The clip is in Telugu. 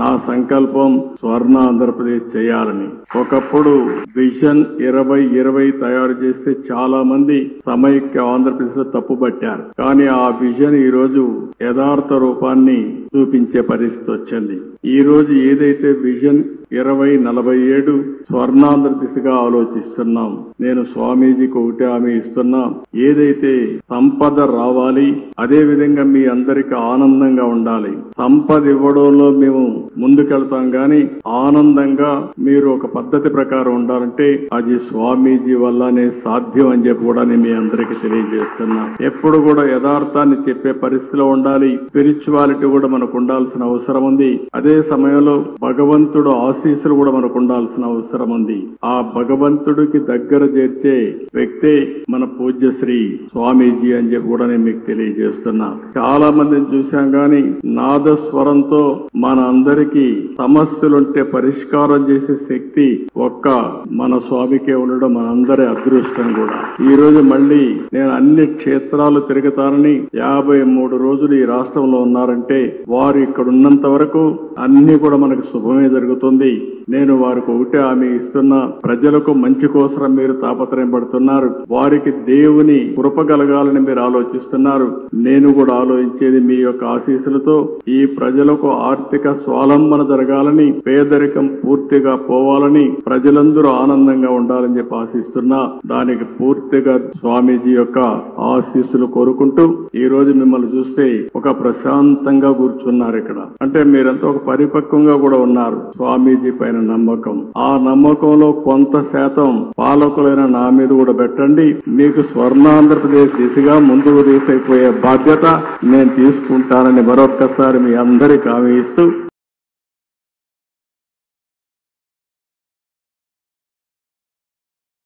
నా సంకల్పం స్వర్ణ ఆంధ్రప్రదేశ్ చేయాలని. ఒకప్పుడు విజన్ 2020 తయారు చేస్తే చాలా మంది సమైక్య ఆంధ్రప్రదేశ్ లో తప్పుపట్టారు. కానీ ఆ విజన్ ఈ రోజు యథార్థ రూపాన్ని చూపించే పరిస్థితి వచ్చింది. ఈ రోజు ఏదైతే విజన్ 2047 స్వర్ణాంధ్ర దిశగా ఆలోచిస్తున్నాం. నేను స్వామీజీకి ఒకటే హామీ ఇస్తున్నా, ఏదైతే సంపద రావాలి, అదే విధంగా మీ అందరికి ఆనందంగా ఉండాలి. సంపద ఇవ్వడంలో మేము ముందుకెళ్తాం గాని ఆనందంగా మీరు ఒక పద్ధతి ప్రకారం ఉండాలంటే అది స్వామీజీ వల్లనే సాధ్యం అని చెప్పి కూడా నేను మీ అందరికి తెలియజేస్తున్నా. ఎప్పుడు కూడా యథార్థాన్ని చెప్పే పరిస్థితిలో ఉండాలి. స్పిరిచువాలిటీ కూడా మనకు ఉండాల్సిన అవసరం ఉంది. అదే సమయంలో భగవంతుడు ఆశీస్సులు కూడా మనకు ఉండాల్సిన అవసరం ఉంది. ఆ భగవంతుడికి దగ్గర చేర్చే వ్యక్తే మన పూజ్యశ్రీ స్వామీజీ అని చెప్పి కూడా నేను మీకు తెలియజేస్తున్నా. చాలా మందిని చూశాం గాని నాదస్వరంతో మన అందరికీ సమస్యలుంటే పరిష్కారం చేసే శక్తి ఒక్క మన స్వామికే ఉండడం మనందరి అదృష్టం కూడా. ఈ రోజు మళ్ళీ నేను అన్ని క్షేత్రాలు తిరుగుతానని 53 రోజులు ఈ రాష్ట్రంలో ఉన్నారంటే వారు ఇక్కడ ఉన్నంత వరకు అన్ని కూడా మనకు శుభమే జరుగుతుంది. నేను వారికి ఒకటే హామీ ఇస్తున్నా, ప్రజలకు మంచి కోసం మీరు తాపత్రయం పడుతున్నారు. వారికి దేవుని కృప కలగాలని మీరు ఆలోచిస్తున్నారు. నేను కూడా ఆలోచించేది మీ యొక్క ఆశీస్సులతో ఈ ప్రజలకు ఆర్థిక స్వావలంబన జరగాలని, పేదరికం పూర్తిగా పోవాలని, ప్రజలందరూ ఆనందంగా ఉండాలని చెప్పి ఆశిస్తున్నా. దానికి పూర్తిగా స్వామీజీ యొక్క ఆశీస్సులు కోరుకుంటూ ఈ రోజు మిమ్మల్ని చూస్తే ఒక ప్రశాంతంగా కూర్చున్నారు ఇక్కడ. అంటే మీరంతా ఒక పరిపక్వంగా కూడా ఉన్నారు. స్వామీజీ పైన నమ్మకం, ఆ నమ్మకంలో కొంత శాతం పాలకులైన నా మీద కూడా పెట్టండి. మీకు స్వర్ణాంధ్రప్రదేశ్ దిశగా ముందుకు తీసుకుపోయే బాధ్యత నేను తీసుకుంటానని మరొక్కసారి మీ అందరికీ హామీ ఇస్తూ